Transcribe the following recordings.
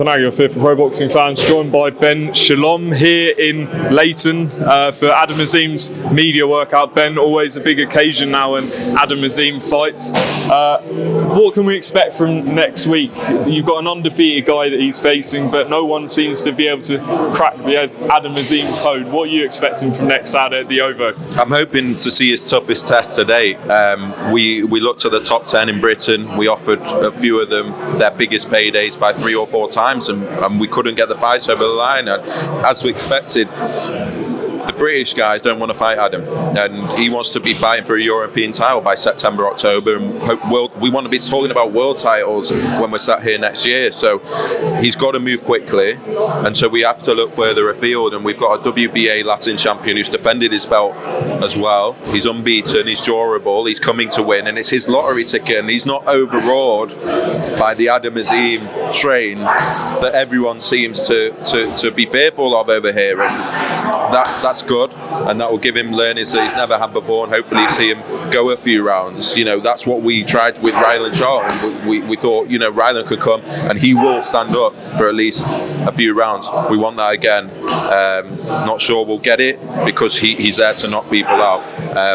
Now you're fifth for Pro Boxing Fans, joined by Ben Shalom here in Leighton for Adam Azim's media workout. Ben, always a big occasion now when Adam Azim fights. What can we expect from next week? You've got an undefeated guy that he's facing, but no one seems to be able to crack the Adam Azim code. What are you expecting from next Saturday at the OVO? I'm hoping to see his toughest test today. We looked at the top 10 in Britain. We offered a few of them their biggest paydays by 3 or 4 times. And we couldn't get the fights over the line, and as we expected, the British guys don't want to fight Adam, and he wants to be fighting for a European title by September, October, and we want to be talking about world titles when we're sat here next year. So he's got to move quickly, and so we have to look further afield. And we've got a WBA Latin champion who's defended his belt as well. He's unbeaten, he's durable, he's coming to win, and it's his lottery ticket, and he's not overawed by the Adam Azim train that everyone seems to be fearful of over here, and that's good, and that will give him learnings that he's never had before, and hopefully see him go a few rounds. You know, that's what we tried with Ryland Charlton. We thought, you know, Ryland could come and he will stand up for at least a few rounds. We want that again. Not sure we'll get it because he's there to knock people out,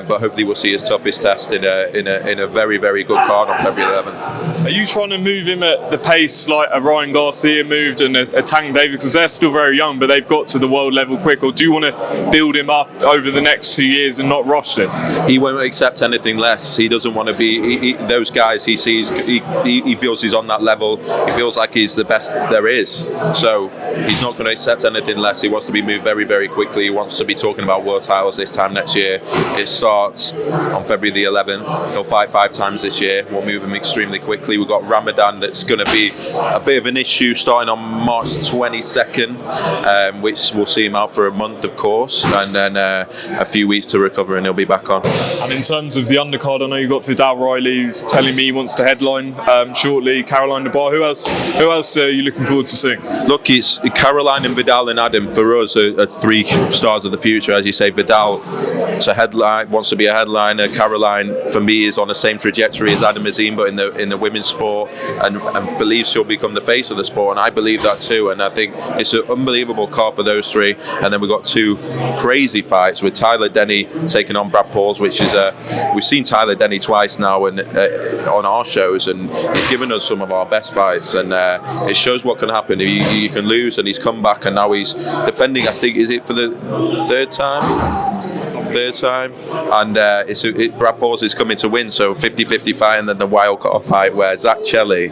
but hopefully we'll see his toughest test in a very, very good card on February 11th. Are you trying to move him at the pace like a Ryan Garcia moved and a Tank Davis, because they're still very young but they've got to the world level quick, or do you want to build him up over the next 2 years and not rush this? He won't accept anything less. He doesn't want to be those guys he sees. He feels he's on that level. He feels like he's the best there is. So he's not going to accept anything less. He wants to be moved very, very quickly. He wants to be talking about world titles this time next year. It starts on February the 11th. He'll fight 5 times this year. We'll move him extremely quickly. We've got Ramadan that's going to be a bit of an issue starting on March 22nd, which we'll see him out for a month, of course, and then a few weeks to recover, and he'll be back on. And in terms of the undercard, I know you've got Vidal Riley, who's telling me he wants to headline shortly. Caroline DeBar. Who else are you looking forward to seeing? Look, it's Caroline and Vidal and Adam for us are 3 stars of the future. As you say, Vidal wants to be a headliner. Caroline, for me, is on the same trajectory as Adam Azim, but in the women's sport, and believes she'll become the face of the sport, and I believe that too. And I think it's an unbelievable card for those 3. And then we've got 2 crazy fights with Tyler Denny taking on Brad Pauls, which is we've seen Tyler Denny twice now and on our shows, and he's given us some of our best fights, and it shows what can happen. You can lose, and he's come back, and now he's defending, I think, is it for the third time, and Brad Pauls is coming to win, so 50-50 fight, and then the wild card fight where Zach Chelly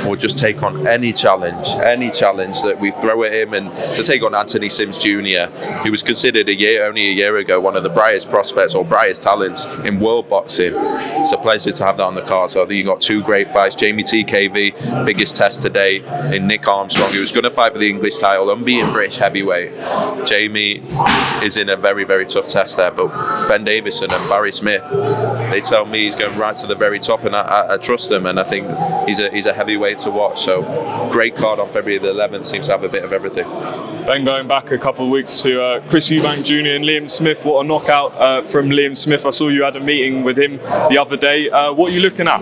will just take on any challenge that we throw at him, and to take on Anthony Sims Jr., who was considered only a year ago one of the brightest prospects or brightest talents in world boxing. It's a pleasure to have that on the card. So I think you got 2 great fights. Jamie TKV, biggest test today in Nick Armstrong, who was going to fight for the English title, unbeaten British heavyweight. Jamie is in a very, very tough test there, but Ben Davison and Barry Smith, they tell me he's going right to the very top, and I trust him, and I think he's a heavyweight to watch. So great card on February the 11th, seems to have a bit of everything. Then going back a couple of weeks to Chris Eubank Jr. and Liam Smith, what a knockout from Liam Smith. I saw you had a meeting with him the other day. What are you looking at?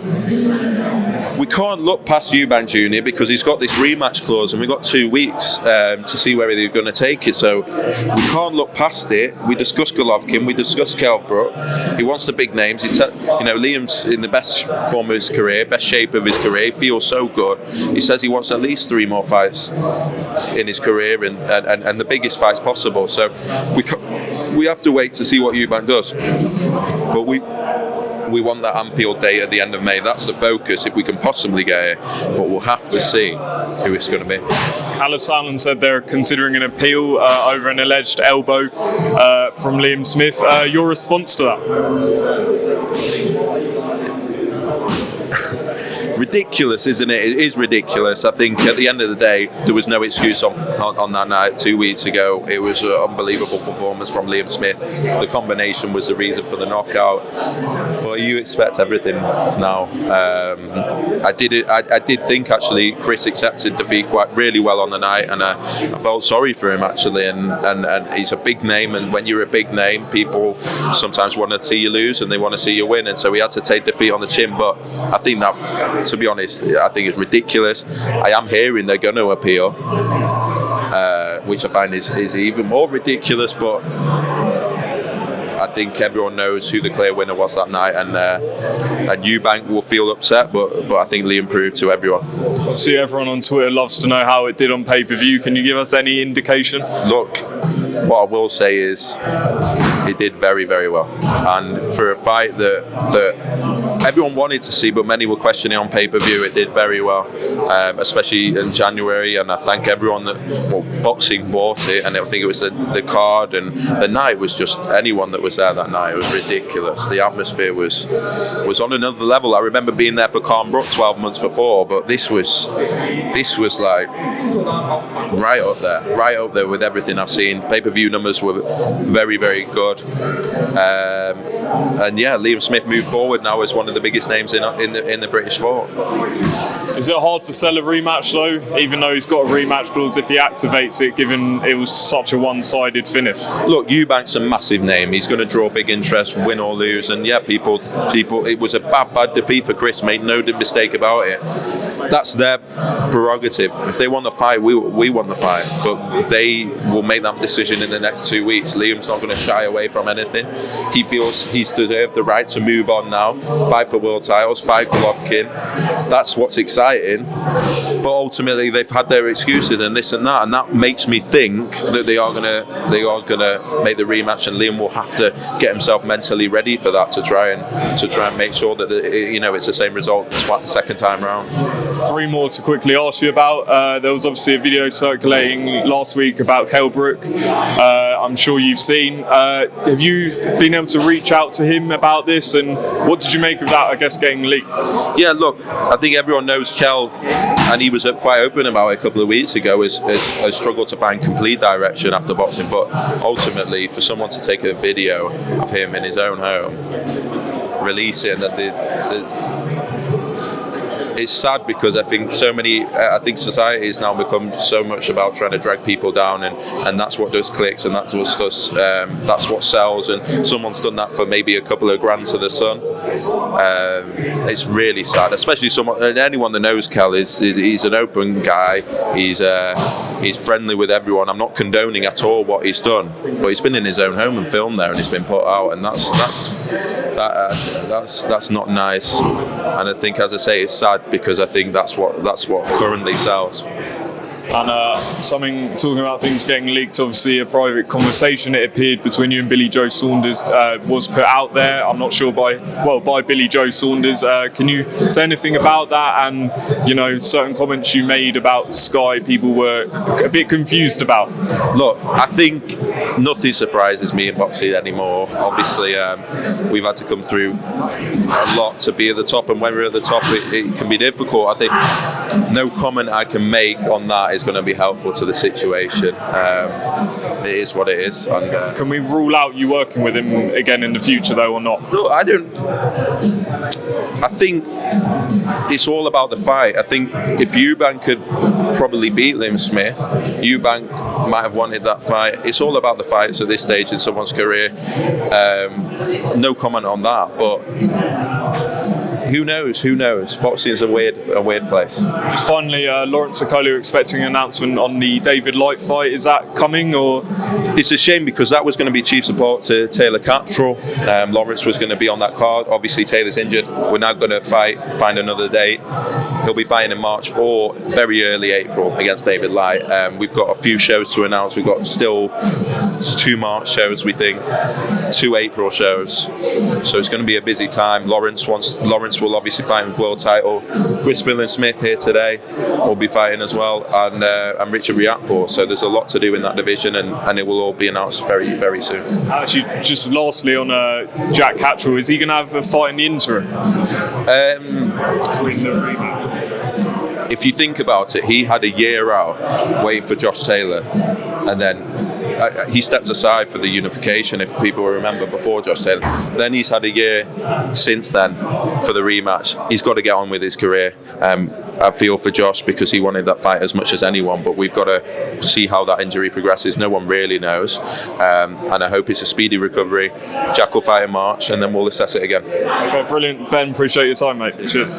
We can't look past Eubank Jr. because he's got this rematch clause, and we've got 2 weeks to see where they're going to take it. So we can't look past it. We discussed Golovkin, we discussed Kell Brook. He wants the big names. Liam's in the best form of his career, best shape of his career. He feels so good. He says he wants at least 3 more fights in his career, and the biggest fights possible. So we have to wait to see what Eubank does. But we want that Anfield date at the end of May. That's the focus if we can possibly get it, but we'll have to see who it's going to be. Alice Allen said they're considering an appeal over an alleged elbow from Liam Smith. Your response to that? Ridiculous, isn't it? It is ridiculous. I think at the end of the day, there was no excuse on that night 2 weeks ago. It was an unbelievable performance from Liam Smith. The combination was the reason for the knockout. But you expect everything now. I did think actually Chris accepted defeat quite really well on the night, and I felt sorry for him actually. And he's a big name, and when you're a big name, people sometimes want to see you lose and they want to see you win, and so he had to take defeat on the chin. But I think that, to be honest, I think it's ridiculous. I am hearing they're going to appeal, which I find is even more ridiculous, but I think everyone knows who the clear winner was that night, and Eubank will feel upset, but I think Liam proved to everyone. See, everyone on Twitter loves to know how it did on pay-per-view. Can you give us any indication? Look, what I will say is it did very, very well, and for a fight that everyone wanted to see, but many were questioning on pay-per-view, it did very well, especially in January. And I thank everyone that boxing bought it, and I think it was the card, and the night was just anyone that was there that night. It was ridiculous. The atmosphere was on another level. I remember being there for Kell Brook 12 months before, but this was like right up there with everything I've seen. Pay-per-view numbers were very, very good. And yeah, Liam Smith moved forward now as one of the biggest names in the British sport. Is it hard to sell a rematch though, even though he's got a rematch clause if he activates it, given it was such a one-sided finish? Look, Eubank's a massive name. He's going to draw big interest, win or lose, and yeah, people. It was a bad defeat for Chris. Made no mistake about it. That's their prerogative. If they want the fight, we want the fight, but they will make that decision in the next 2 weeks. Liam's not going to shy away from anything. He feels he's deserved the right to move on now, fight for world titles, fight Golovkin. That's what's exciting. But ultimately, they've had their excuses and this and that makes me think that they are gonna make the rematch, and Liam will have to get himself mentally ready for that to try and make sure that it's the same result the second time round. 3 more to quickly ask you about. There was obviously a video circulating last week about Kell Brook. I'm sure you've seen. Have you been able to reach out to him about this, and what did you make of that, I guess, getting leaked? Yeah, look, I think everyone knows Kell, and he was quite open about it a couple of weeks ago, has struggled to find complete direction after boxing, but ultimately for someone to take a video of him in his own home, release it, and that it's sad, because I think society has now become so much about trying to drag people down, and that's what does clicks, and that's what sells, and someone's done that for maybe a couple of grand to the sun. It's really sad, especially anyone that knows Kell he's an open guy. He's friendly with everyone. I'm not condoning at all what he's done, but he's been in his own home and filmed there, and he's been put out, and that's not nice. And I think, as I say, it's sad, because I think that's what currently sells. And talking about things getting leaked, obviously a private conversation, it appeared, between you and Billy Joe Saunders was put out there. I'm not sure by Billy Joe Saunders. Can you say anything about that? And certain comments you made about Sky, people were a bit confused about. Look, I think nothing surprises me in boxing anymore. Obviously, we've had to come through a lot to be at the top, and when we're at the top, it can be difficult. I think no comment I can make on that is going to be helpful to the situation. It is what it is. And, can we rule out you working with him again in the future, though, or not? No, I don't. I think it's all about the fight. I think if Eubank could probably beat Liam Smith, Eubank might have wanted that fight. It's all about the fights at this stage in someone's career. No comment on that, but who knows? Boxing is a weird place. Just finally, Lawrence Okolie expecting an announcement on the David Light fight. Is that coming, or? It's a shame, because that was going to be chief support to Taylor Catterall. Lawrence was going to be on that card. Obviously, Taylor's injured. We're now going to find another date. He'll be fighting in March or very early April against David Light. We've got a few shows to announce. We've got still 2 March shows, we think, 2 April shows. So it's going to be a busy time. Lawrence will obviously fight with world title. Chris Smith here today will be fighting as well, and Richard Riakporhe. So there's a lot to do in that division, and it will all be announced very, very soon. Actually, just lastly on Jack Catterall, is he going to have a fight in the interim? If you think about it, he had a year out waiting for Josh Taylor, and then he stepped aside for the unification, if people remember, before Josh Taylor. Then he's had a year since then for the rematch. He's got to get on with his career. I feel for Josh, because he wanted that fight as much as anyone, but we've got to see how that injury progresses. No one really knows, and I hope it's a speedy recovery. Jack will fight in March, and then we'll assess it again. Okay, brilliant. Ben, appreciate your time, mate. Cheers.